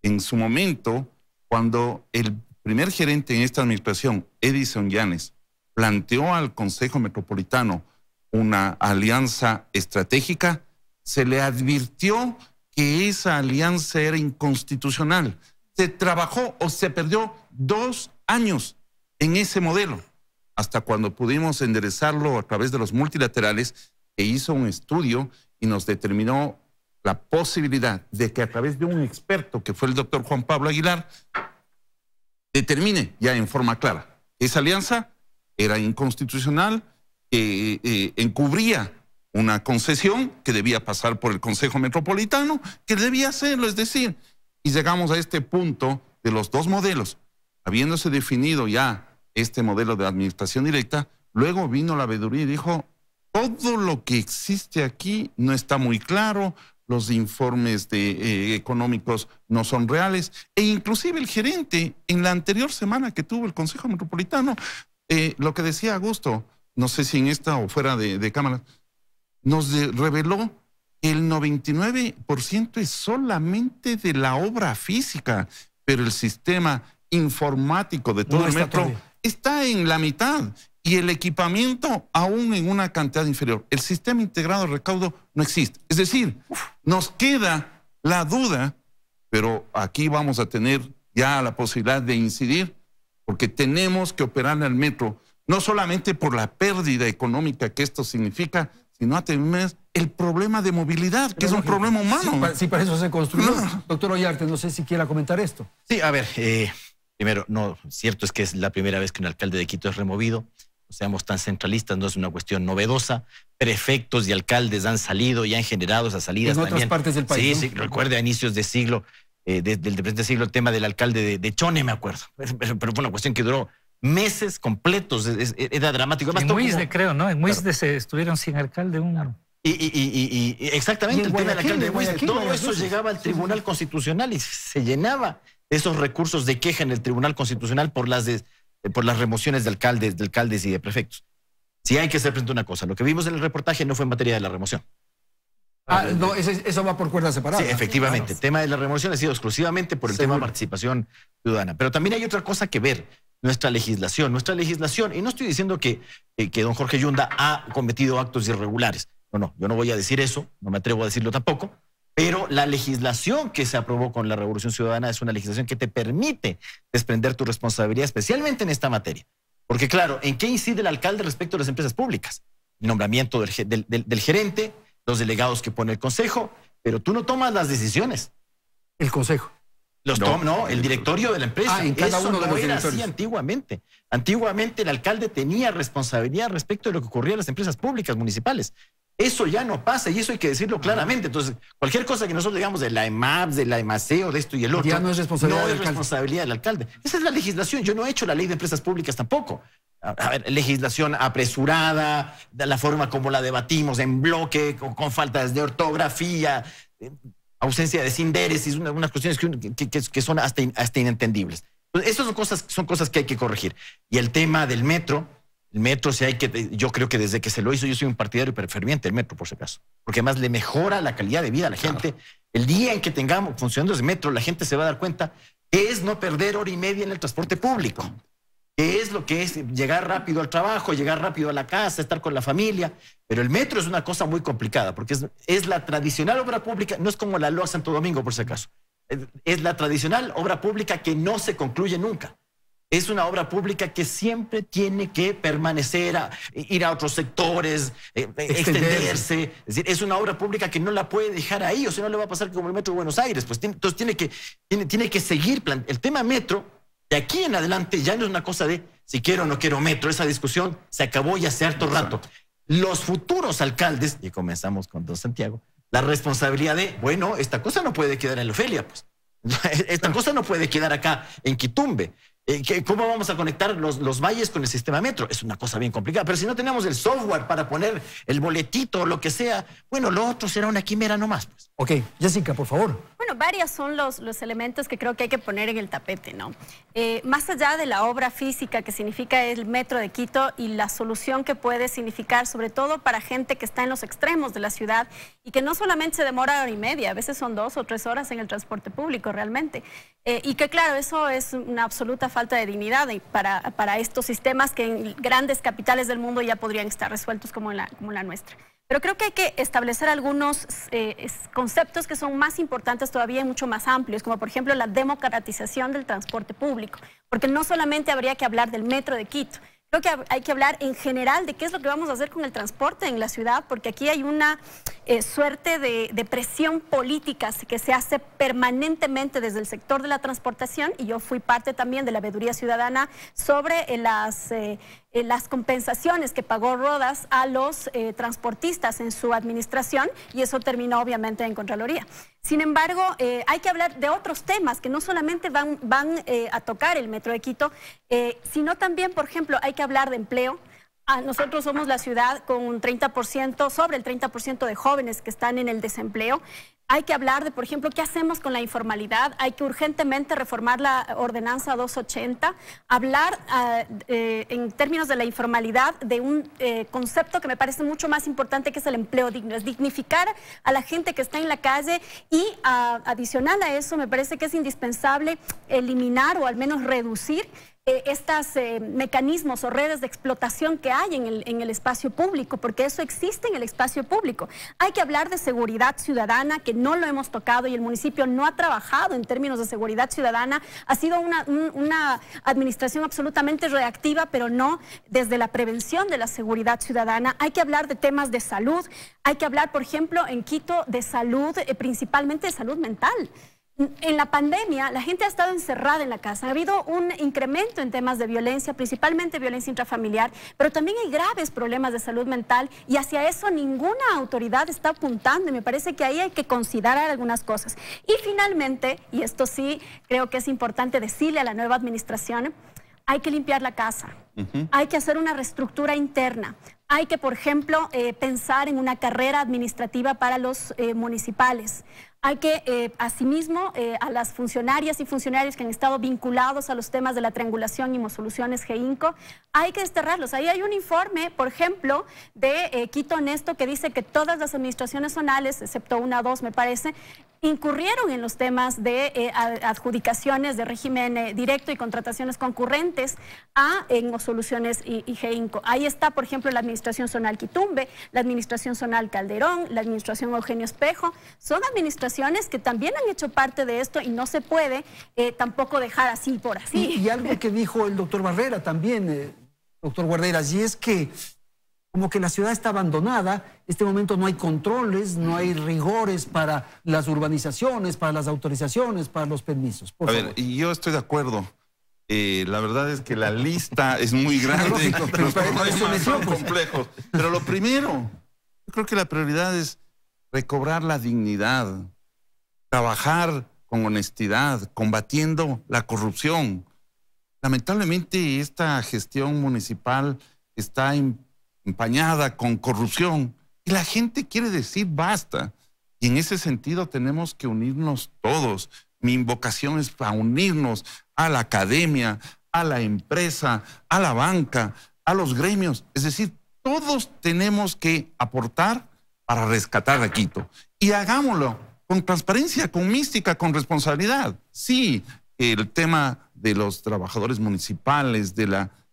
en su momento, cuando el primer gerente en esta administración, Edison Llanes, planteó al Consejo Metropolitano una alianza estratégica, se le advirtió que esa alianza era inconstitucional. Se trabajó o se perdió 2 años en ese modelo, hasta cuando pudimos enderezarlo a través de los multilaterales, que hizo un estudio y nos determinó la posibilidad de que a través de un experto, que fue el doctor Juan Pablo Aguilar, determine ya en forma clara. Esa alianza era inconstitucional, encubría una concesión que debía pasar por el Consejo Metropolitano, que debía hacerlo, es decir, y llegamos a este punto de los dos modelos. Habiéndose definido ya este modelo de administración directa, luego vino la veeduría y dijo, todo lo que existe aquí no está muy claro, los informes económicos no son reales, e inclusive el gerente, en la anterior semana que tuvo el Consejo Metropolitano, lo que decía Augusto, no sé si en esta o fuera de cámara, nos reveló que el 99% es solamente de la obra física, pero el sistema informático de todo el metro está en la mitad y el equipamiento aún en una cantidad inferior. El sistema integrado de recaudo no existe. Es decir, nos queda la duda, pero aquí vamos a tener ya la posibilidad de incidir, porque tenemos que operar al metro, no solamente por la pérdida económica que esto significa, sino a tener el problema de movilidad, que es un problema humano. Sí, para eso se construyó. Doctor Ollarte, no sé si quiera comentar esto. Sí, a ver, primero, no, cierto es que es la primera vez que un alcalde de Quito es removido. No seamos tan centralistas, no es una cuestión novedosa. Prefectos y alcaldes han salido y han generado esas salidas en también. otras partes del país. Sí, ¿no? Sí, recuerde a inicios de siglo, del presente siglo, el tema del alcalde de Chone, me acuerdo. Pero fue una cuestión que duró meses completos, era dramático. Además, en Muisde, creo, ¿no? En Muisde se estuvieron sin alcalde exactamente, el tema del alcalde de Muisde. Todo eso llegaba al Tribunal Constitucional y se llenaba esos recursos de queja en el Tribunal Constitucional por las remociones de alcaldes y de prefectos. Sí hay que hacer frente a una cosa. Lo que vimos en el reportaje no fue en materia de la remoción. No, eso va por cuerdas separadas. Sí, efectivamente. Claro. El tema de la remoción ha sido exclusivamente por el tema de participación ciudadana. Pero también hay otra cosa que ver. Nuestra legislación, y no estoy diciendo que don Jorge Yunda ha cometido actos irregulares. No, yo no voy a decir eso, no me atrevo a decirlo tampoco. Pero la legislación que se aprobó con la Revolución Ciudadana es una legislación que te permite desprender tu responsabilidad, especialmente en esta materia. Porque claro, ¿en qué incide el alcalde respecto a las empresas públicas? El nombramiento del gerente, los delegados que pone el consejo, pero tú no tomas las decisiones. El consejo. No, el directorio de la empresa. En cada uno de los era así antiguamente. Antiguamente el alcalde tenía responsabilidad respecto de lo que ocurría en las empresas públicas municipales. Eso ya no pasa y eso hay que decirlo claramente. Entonces, cualquier cosa que nosotros digamos de la EMAPS, de la EMACEO, de esto y el otro, ya no es responsabilidad del alcalde. Esa es la legislación. Yo no he hecho la ley de empresas públicas tampoco. A ver, legislación apresurada, de la forma como la debatimos en bloque, con faltas de ortografía, ausencia de sinderesis, unas cuestiones que son hasta inentendibles. Entonces, esas son cosas que hay que corregir. Y el tema del metro, yo creo que desde que se lo hizo, yo soy un partidario ferviente del metro, por si acaso. Porque además le mejora la calidad de vida a la gente. Claro. El día en que tengamos funcionando ese metro, la gente se va a dar cuenta que es no perder hora y media en el transporte público. Que es lo que es llegar rápido al trabajo, llegar rápido a la casa, estar con la familia. Pero el metro es una cosa muy complicada, porque es la tradicional obra pública, no es como la LOA Santo Domingo, por si acaso. Es la tradicional obra pública que no se concluye nunca. Es una obra pública que siempre tiene que permanecer, ir a otros sectores, extenderse. Es decir, es una obra pública que no la puede dejar ahí, o si no le va a pasar como el metro de Buenos Aires. Pues entonces tiene que seguir. El tema metro, de aquí en adelante, ya no es una cosa de si quiero o no quiero metro. Esa discusión se acabó ya hace harto rato. Los futuros alcaldes, y comenzamos con don Santiago, la responsabilidad de, bueno, esta cosa no puede quedar en la Ofelia, pues. Esta cosa no puede quedar acá en Quitumbe. ¿Cómo vamos a conectar los valles con el sistema metro? Es una cosa bien complicada. Pero si no tenemos el software para poner el boletito o lo que sea, bueno, lo otro será una quimera nomás, pues. Ok, Jessica, por favor. Bueno, varios son los elementos que creo que hay que poner en el tapete, ¿no? Más allá de la obra física que significa el metro de Quito y la solución que puede significar, sobre todo para gente que está en los extremos de la ciudad y que no solamente se demora hora y media, a veces son 2 o 3 horas en el transporte público realmente. Y que claro, eso es una absoluta falta de dignidad para estos sistemas que en grandes capitales del mundo ya podrían estar resueltos como la nuestra. Pero creo que hay que establecer algunos conceptos que son más importantes todavía y mucho más amplios, como por ejemplo la democratización del transporte público, porque no solamente habría que hablar del metro de Quito, Creo que hay que hablar en general de qué es lo que vamos a hacer con el transporte en la ciudad, porque aquí hay una suerte de presión política que se hace permanentemente desde el sector de la transportación, y yo fui parte también de la veeduría ciudadana sobre las compensaciones que pagó Rodas a los transportistas en su administración, y eso terminó obviamente en Contraloría. Sin embargo, hay que hablar de otros temas que no solamente van a tocar el Metro de Quito, sino también, por ejemplo, hay que hablar de empleo. Nosotros somos la ciudad con un 30%, sobre el 30% de jóvenes que están en el desempleo. Hay que hablar de, por ejemplo, qué hacemos con la informalidad. Hay que urgentemente reformar la ordenanza 280, hablar en términos de la informalidad de un concepto que me parece mucho más importante, que es el empleo digno. Es dignificar a la gente que está en la calle, y adicional a eso me parece que es indispensable eliminar o al menos reducir estos mecanismos o redes de explotación que hay en el espacio público, porque eso existe en el espacio público. Hay que hablar de seguridad ciudadana, que no lo hemos tocado, y el municipio no ha trabajado en términos de seguridad ciudadana. Ha sido una administración absolutamente reactiva, pero no desde la prevención de la seguridad ciudadana. Hay que hablar de temas de salud. Hay que hablar, por ejemplo, en Quito de salud, principalmente de salud mental. En la pandemia, la gente ha estado encerrada en la casa. Ha habido un incremento en temas de violencia, principalmente violencia intrafamiliar, pero también hay graves problemas de salud mental, y hacia eso ninguna autoridad está apuntando. Y me parece que ahí hay que considerar algunas cosas. Y finalmente, y esto sí creo que es importante decirle a la nueva administración, hay que limpiar la casa. Hay que hacer una reestructura interna. Hay que, por ejemplo, pensar en una carrera administrativa para los municipales. Hay que, asimismo, a las funcionarias y funcionarios que han estado vinculados a los temas de la triangulación y Mosoluciones GEINCO, hay que desterrarlos. Ahí hay un informe, por ejemplo, de Quito Honesto, que dice que todas las administraciones zonales, excepto una o dos, me parece, incurrieron en los temas de adjudicaciones de régimen directo y contrataciones concurrentes en Mosoluciones y GEINCO. Ahí está, por ejemplo, la administración zonal Quitumbe, la administración zonal Calderón, la administración Eugenio Espejo. Son administraciones que también han hecho parte de esto, y no se puede tampoco dejar así por así. Y algo que dijo el doctor Barrera también, doctor Guarderas, y es que como que la ciudad está abandonada. En este momento no hay controles, no hay rigores para las urbanizaciones, para las autorizaciones, para los permisos. A ver, y yo estoy de acuerdo. La verdad es que la lista es muy grande, los problemas son complejos. Pero lo primero, yo creo que la prioridad es recobrar la dignidad, trabajar con honestidad, combatiendo la corrupción. Lamentablemente esta gestión municipal está empañada con corrupción, y la gente quiere decir basta. Y en ese sentido tenemos que unirnos todos. Mi invocación es a unirnos a la academia, a la empresa, a la banca, a los gremios. Es decir, todos tenemos que aportar para rescatar a Quito. Y hagámoslo con transparencia, con mística, con responsabilidad. Sí, el tema de los trabajadores municipales,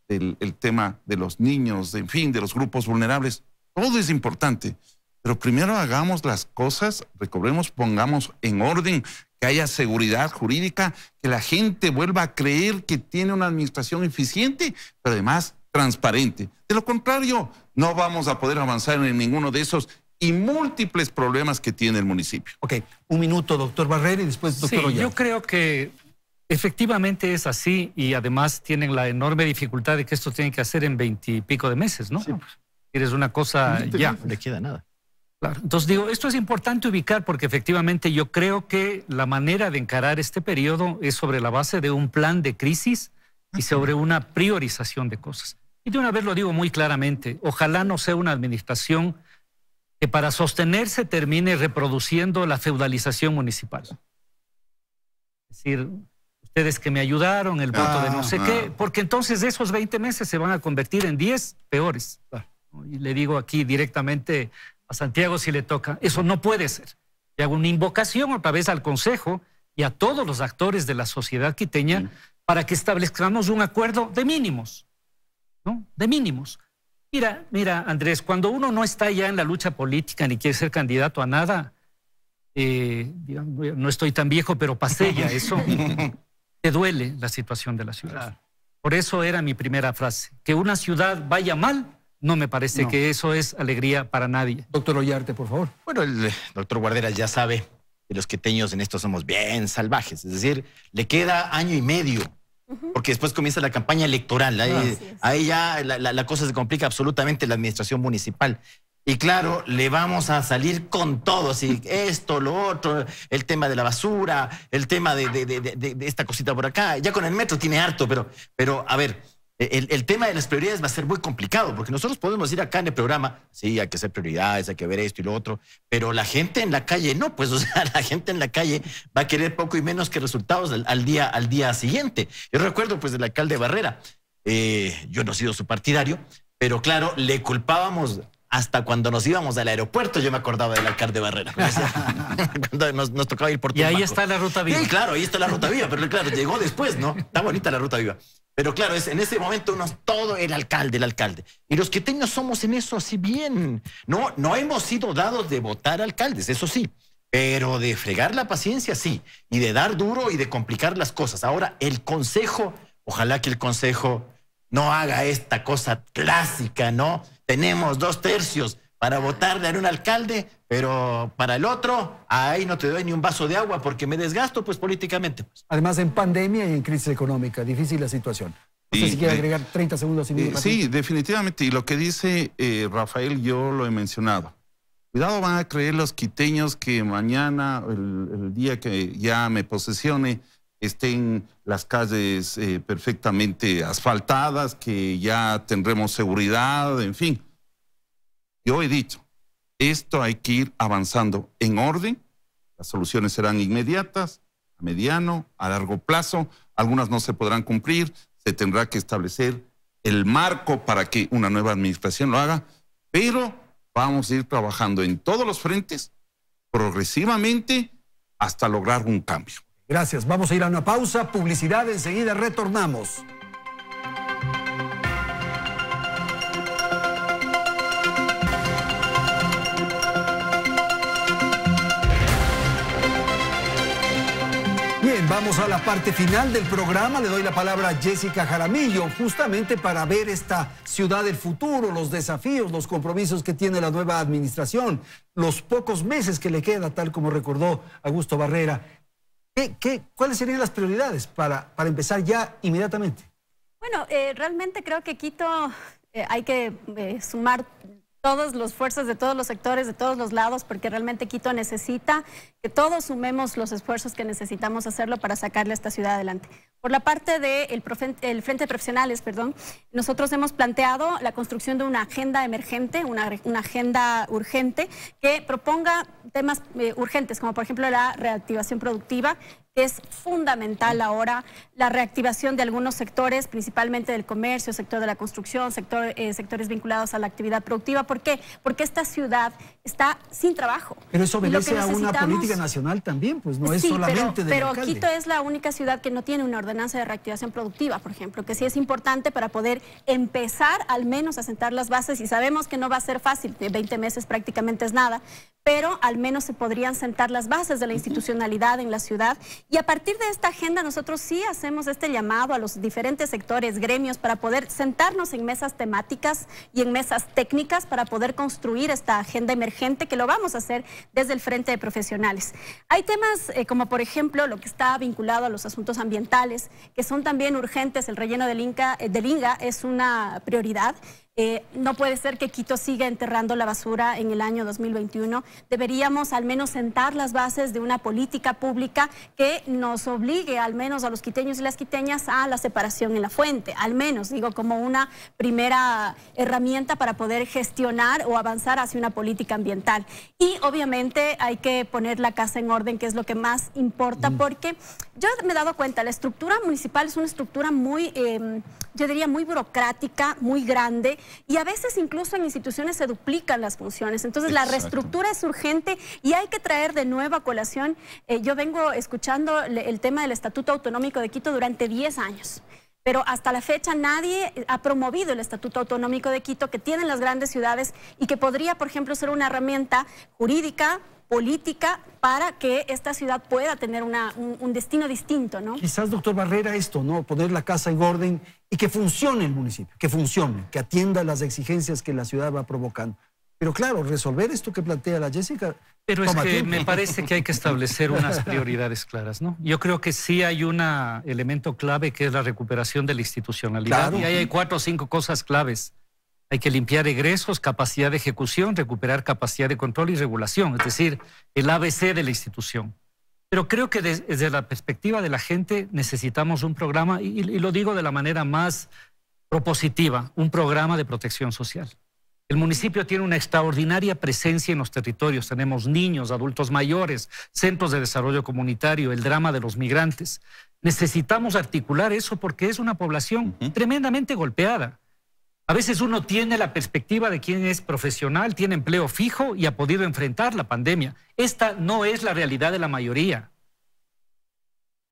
el tema de los niños, en fin, de los grupos vulnerables, todo es importante. Pero primero hagamos las cosas, recobremos, pongamos en orden, que haya seguridad jurídica, que la gente vuelva a creer que tiene una administración eficiente, pero además transparente. De lo contrario, no vamos a poder avanzar en ninguno de esos y múltiples problemas que tiene el municipio. Ok, un minuto, doctor Barrera, y después doctor Ollanta. Yo creo que efectivamente es así, y además tienen la enorme dificultad de que esto tiene que hacer en 20 y pico de meses, ¿no? Sí. Es una cosa ya. No le queda nada. Claro. Entonces digo, esto es importante ubicar, porque efectivamente yo creo que la manera de encarar este periodo es sobre la base de un plan de crisis y sobre una priorización de cosas. Y de una vez lo digo muy claramente, ojalá no sea una administración que para sostenerse termine reproduciendo la feudalización municipal. Es decir, ustedes que me ayudaron, el voto de no sé qué, porque entonces esos 20 meses se van a convertir en 10 peores. Y le digo aquí directamente a Santiago, si le toca, eso no puede ser. Y hago una invocación otra vez al Consejo y a todos los actores de la sociedad quiteña para que establezcamos un acuerdo de mínimos, ¿no? De mínimos. Mira, Andrés, cuando uno no está ya en la lucha política ni quiere ser candidato a nada, no estoy tan viejo, pero pasé ya eso, te duele la situación de la ciudad. Por eso era mi primera frase. Que una ciudad vaya mal, no me parece que eso es alegría para nadie. Doctor Ollarte, por favor. Bueno, el doctor Guarderas ya sabe que los quiteños en esto somos bien salvajes. Es decir, le queda año y medio. Porque después comienza la campaña electoral. Ahí ya la cosa se complica absolutamente, la administración municipal. Y claro, le vamos a salir con todo, así, esto, lo otro, el tema de la basura, el tema de esta cosita por acá. Ya con el metro tiene harto, pero a ver, el tema de las prioridades va a ser muy complicado, porque nosotros podemos ir acá en el programa, sí, hay que hacer prioridades, hay que ver esto y lo otro, pero la gente en la calle no, pues, o sea, la gente en la calle va a querer poco y menos que resultados al día siguiente. Yo recuerdo, pues, del alcalde Barrera, yo no he sido su partidario, pero claro, le culpábamos hasta cuando nos íbamos al aeropuerto. Yo me acordaba del alcalde Barrera. Cuando nos tocaba ir por Tumaco. Y ahí está la ruta viva. Sí, claro, ahí está la ruta viva, pero claro, llegó después, ¿no? Está bonita la ruta viva. Pero claro, en ese momento todo el alcalde. Y los quiteños somos en eso así bien. No hemos sido dados de votar alcaldes, eso sí. Pero de fregar la paciencia, sí. Y de dar duro y de complicar las cosas. Ahora, el consejo, ojalá que el consejo no haga esta cosa clásica, ¿no? Tenemos 2/3 para votarle a un alcalde, pero para el otro, ahí no te doy ni un vaso de agua porque me desgasto, pues, políticamente. Pues. Además, en pandemia y en crisis económica, difícil la situación. No sé si quiere agregar 30 segundos. Sí, definitivamente. Y lo que dice Rafael, yo lo he mencionado. Cuidado, van a creer los quiteños que mañana, el día que ya me posesione, estén las calles perfectamente asfaltadas, que ya tendremos seguridad, en fin. Yo he dicho, esto hay que ir avanzando en orden. Las soluciones serán inmediatas, a mediano, a largo plazo. Algunas no se podrán cumplir. Se tendrá que establecer el marco para que una nueva administración lo haga. Pero vamos a ir trabajando en todos los frentes, progresivamente, hasta lograr un cambio. Gracias. Vamos a ir a una pausa, publicidad, enseguida retornamos. Bien, vamos a la parte final del programa. Le doy la palabra a Jessica Jaramillo, justamente para ver esta ciudad del futuro, los desafíos, los compromisos que tiene la nueva administración, los pocos meses que le queda, tal como recordó Augusto Barrera. ¿Cuáles serían las prioridades para empezar ya inmediatamente? Bueno, realmente creo que Quito hay que sumar todos los esfuerzos de todos los sectores, de todos los lados, porque realmente Quito necesita que todos sumemos los esfuerzos que necesitamos hacerlo para sacarle a esta ciudad adelante. Por la parte del Frente de Profesionales, nosotros hemos planteado la construcción de una agenda emergente, una agenda urgente que proponga temas urgentes, como por ejemplo la reactivación productiva, que es fundamental ahora, la reactivación de algunos sectores, principalmente del comercio, sector de la construcción, sectores vinculados a la actividad productiva. ¿Por qué? Porque esta ciudad está sin trabajo. Pero eso obedece a una política nacional también, pues no es solamente del alcalde. Pero Quito es la única ciudad que no tiene una ordenanza de reactivación productiva, por ejemplo, que sí es importante para poder empezar al menos a sentar las bases, y sabemos que no va a ser fácil, 20 meses prácticamente es nada, pero al menos se podrían sentar las bases de la institucionalidad en la ciudad. Y a partir de esta agenda nosotros sí hacemos este llamado a los diferentes sectores, gremios, para poder sentarnos en mesas temáticas y en mesas técnicas para poder construir esta agenda emergente, que lo vamos a hacer desde el Frente de Profesionales. Hay temas como por ejemplo lo que está vinculado a los asuntos ambientales, que son también urgentes. El relleno del Inga es una prioridad. No puede ser que Quito siga enterrando la basura en el año 2021. Deberíamos al menos sentar las bases de una política pública que nos obligue al menos a los quiteños y las quiteñas a la separación en la fuente, al menos, digo, como una primera herramienta para poder gestionar o avanzar hacia una política ambiental. Y obviamente hay que poner la casa en orden, que es lo que más importa, porque yo me he dado cuenta, la estructura municipal es una estructura muy, yo diría, muy burocrática, muy grande, y a veces incluso en instituciones se duplican las funciones. Entonces la reestructura es urgente y hay que traer de nuevo a colación. Yo vengo escuchando el tema del Estatuto Autonómico de Quito durante 10 años. Pero hasta la fecha nadie ha promovido el Estatuto Autonómico de Quito que tienen las grandes ciudades y que podría, por ejemplo, ser una herramienta jurídica, política para que esta ciudad pueda tener un destino distinto, ¿no? Quizás, doctor Barrera, esto, ¿no? Poner la casa en orden y que funcione el municipio, que funcione, que atienda las exigencias que la ciudad va provocando. Pero claro, resolver esto que plantea la Jessica... Pero es que me parece que hay que establecer unas prioridades claras, ¿no? Yo creo que sí hay un elemento clave que es la recuperación de la institucionalidad. Claro. Y ahí hay 4 o 5 cosas claves. Hay que limpiar egresos, capacidad de ejecución, recuperar capacidad de control y regulación, es decir, el ABC de la institución. Pero creo que desde la perspectiva de la gente necesitamos un programa, y lo digo de la manera más propositiva, un programa de protección social. El municipio tiene una extraordinaria presencia en los territorios. Tenemos niños, adultos mayores, centros de desarrollo comunitario, el drama de los migrantes. Necesitamos articular eso porque es una población tremendamente golpeada. A veces uno tiene la perspectiva de quien es profesional, tiene empleo fijo y ha podido enfrentar la pandemia. Esta no es la realidad de la mayoría.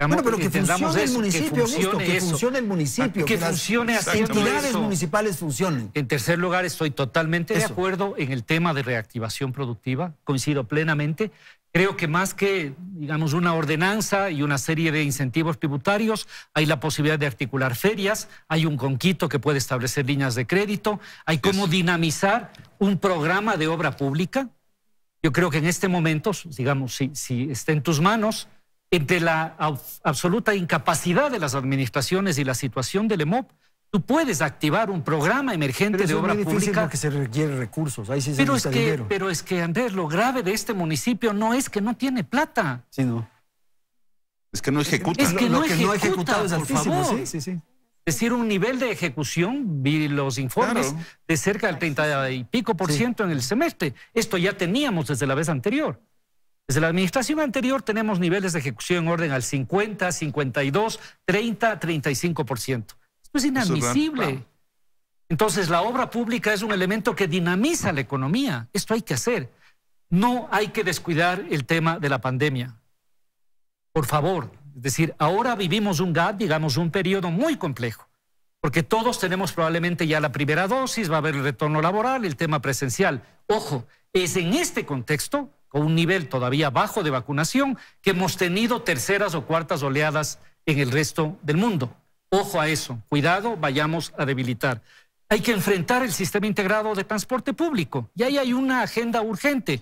Bueno, pero que funcione el municipio, que funcione el municipio, que funcione las entidades municipales funcionen. En tercer lugar, estoy totalmente de acuerdo en el tema de reactivación productiva, coincido plenamente. Creo que más que, digamos, una ordenanza y una serie de incentivos tributarios, hay la posibilidad de articular ferias, hay un Conquito que puede establecer líneas de crédito, hay cómo dinamizar un programa de obra pública. Yo creo que en este momento, digamos, si está en tus manos, entre la absoluta incapacidad de las administraciones y la situación del EMOP, tú puedes activar un programa emergente de obra pública. Porque se requieren recursos, ahí sí pero es que, Andrés, lo grave de este municipio no es que no tiene plata. Sí, no. Es que no ejecuta. Es que lo que no ha ejecutado es altísimo, sí. Es decir, un nivel de ejecución, vi los informes, de cerca del 30 y pico % en el semestre. Esto ya teníamos desde la vez anterior. Desde la administración anterior tenemos niveles de ejecución en orden al 50, 52, 30, 35%. Esto es inadmisible. Entonces, la obra pública es un elemento que dinamiza la economía. Esto hay que hacer. No hay que descuidar el tema de la pandemia. Por favor. Es decir, ahora vivimos un gap, digamos, un periodo muy complejo. Porque todos tenemos probablemente ya la primera dosis, va a haber el retorno laboral, el tema presencial. Ojo, es en este contexto, con un nivel todavía bajo de vacunación, que hemos tenido terceras o cuartas oleadas en el resto del mundo. Ojo a eso, cuidado, vayamos a debilitar. Hay que enfrentar el sistema integrado de transporte público. Y ahí hay una agenda urgente,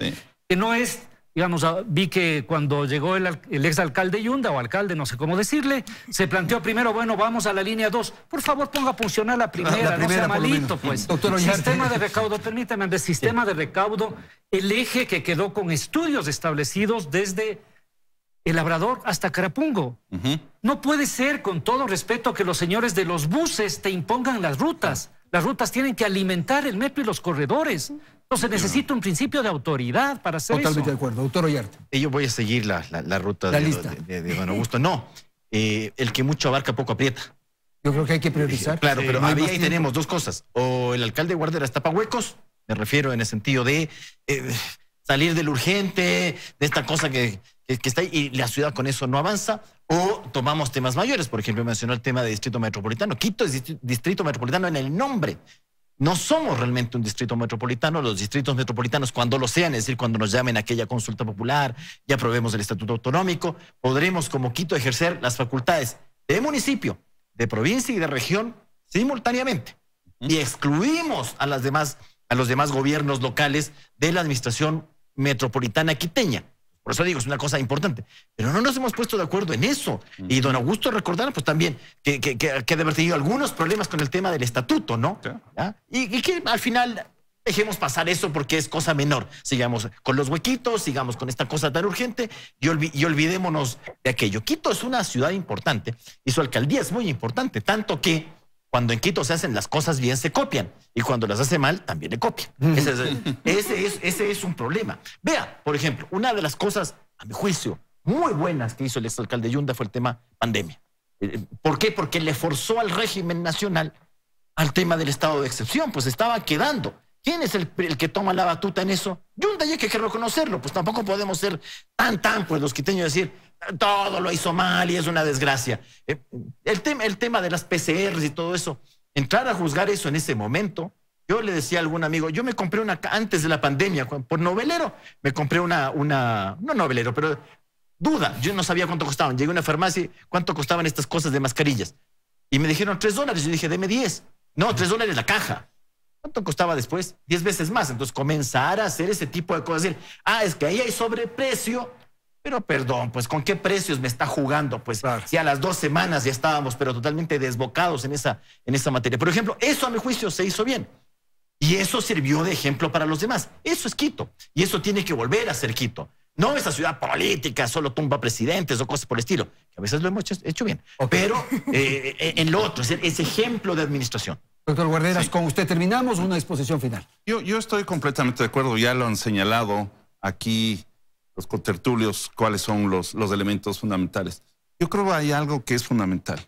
que no es, digamos, vi que cuando llegó el exalcalde Yunda, o alcalde, no sé cómo decirle, se planteó primero, bueno, vamos a la línea 2. Por favor, ponga a funcionar la primera, no sea malito, pues. Doctor Sistema de recaudo, permítame, de sistema de recaudo, el eje que quedó con estudios establecidos desde El Labrador hasta Carapungo. No puede ser, con todo respeto, que los señores de los buses te impongan las rutas. Las rutas tienen que alimentar el metro y los corredores. Entonces necesita un principio de autoridad para hacer Totalmente eso. de acuerdo. Doctor Ollarte. Yo voy a seguir la ruta de don Augusto. No, el que mucho abarca poco aprieta. Yo creo que hay que priorizar. Claro, pero ahí tenemos dos cosas. O el alcalde Guardera tapa huecos, me refiero en el sentido de salir del urgente, de esta cosa que está ahí, y la ciudad con eso no avanza, o tomamos temas mayores. Por ejemplo, mencionó el tema de distrito metropolitano. Quito es distrito metropolitano en el nombre. No somos realmente un distrito metropolitano. Los distritos metropolitanos, cuando lo sean, es decir, cuando nos llamen a aquella consulta popular, ya aprobemos el estatuto autonómico, podremos como Quito ejercer las facultades de municipio, de provincia y de región simultáneamente. Y excluimos a los demás gobiernos locales de la administración metropolitana quiteña. Por eso digo, es una cosa importante. Pero no nos hemos puesto de acuerdo en eso. Y don Augusto recordará pues también que de haber tenido algunos problemas con el tema del estatuto, ¿no? ¿Ya? Y que al final dejemos pasar eso porque es cosa menor. Sigamos con los huequitos, sigamos con esta cosa tan urgente y olvidémonos de aquello. Quito es una ciudad importante y su alcaldía es muy importante, tanto que cuando en Quito se hacen las cosas bien, se copian. Y cuando las hace mal, también le copian. Ese es un problema. Vea, por ejemplo, una de las cosas, a mi juicio, muy buenas que hizo el exalcalde Yunda fue el tema pandemia. ¿Por qué? Porque le forzó al régimen nacional al tema del estado de excepción. Pues estaba quedando. ¿Quién es el que toma la batuta en eso? Yunda, y hay que reconocerlo. Pues tampoco podemos ser pues los quiteños decir todo lo hizo mal y es una desgracia. El tema de las PCRs y todo eso, entrar a juzgar eso en ese momento, Yo le decía a algún amigo, yo me compré antes de la pandemia, por novelero, me compré no novelero, pero duda, yo no sabía cuánto costaban. Llegué a una farmacia, ¿cuánto costaban estas cosas de mascarillas? Y me dijeron $3. Yo dije, deme 10. No, $3 la caja. ¿Cuánto costaba después? 10 veces más. Entonces comenzar a hacer ese tipo de cosas. Decir, es que ahí hay sobreprecio. Pero perdón, pues ¿con qué precios me está jugando? Pues claro. Si a las 2 semanas ya estábamos, pero totalmente desbocados en esa materia. Por ejemplo, eso a mi juicio se hizo bien. Y eso sirvió de ejemplo para los demás. Eso es Quito. Y eso tiene que volver a ser Quito. No esa ciudad política, solo tumba presidentes o cosas por el estilo, que a veces lo hemos hecho bien. Okay. Pero en lo otro, es ejemplo de administración. Doctor Guarderas, con usted terminamos una exposición final. Yo estoy completamente de acuerdo. Ya lo han señalado aquí los contertulios, cuáles son los elementos fundamentales. Yo creo que hay algo que es fundamental.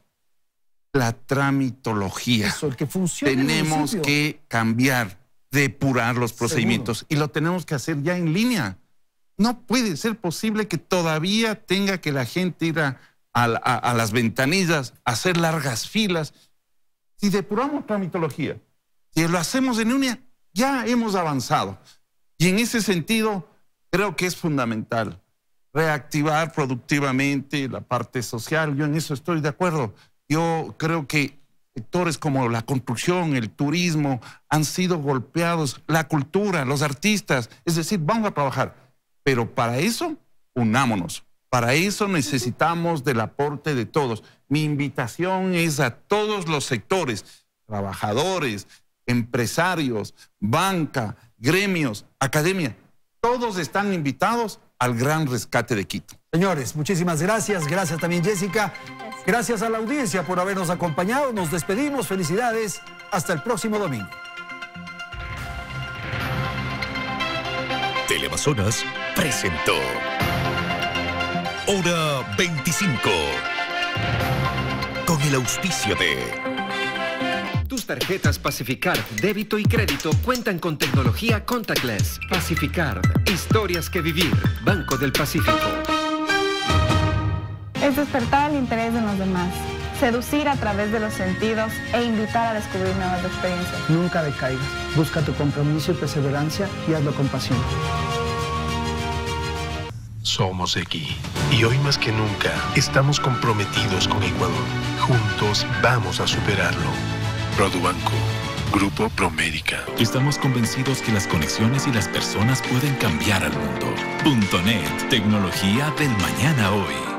La tramitología. Eso, el que funcione. Tenemos que cambiar, depurar los procedimientos. Seguro. Y lo tenemos que hacer ya en línea. No puede ser posible que todavía tenga que la gente ir a las ventanillas, a hacer largas filas. Si depuramos tramitología, si lo hacemos en línea, ya hemos avanzado. Y en ese sentido, creo que es fundamental reactivar productivamente la parte social. Yo en eso estoy de acuerdo. Yo creo que sectores como la construcción, el turismo, han sido golpeados, la cultura, los artistas. Es decir, vamos a trabajar. Pero para eso, unámonos. Para eso necesitamos del aporte de todos. Mi invitación es a todos los sectores, trabajadores, empresarios, banca, gremios, academia. Todos están invitados al gran rescate de Quito. Señores, muchísimas gracias. Gracias también, Jessica. Gracias a la audiencia por habernos acompañado. Nos despedimos. Felicidades. Hasta el próximo domingo. Teleamazonas presentó Hora 25 con el auspicio de... Tus tarjetas Pacificard, débito y crédito cuentan con tecnología contactless. Pacificard, historias que vivir. Banco del Pacífico. Es despertar el interés de los demás, seducir a través de los sentidos e invitar a descubrir nuevas experiencias. Nunca decaigas, busca tu compromiso y perseverancia y hazlo con pasión. Somos Equi y hoy más que nunca estamos comprometidos con Ecuador. Juntos vamos a superarlo. Produbanco, Grupo Promérica. Estamos convencidos que las conexiones y las personas pueden cambiar al mundo. .net, tecnología del mañana hoy.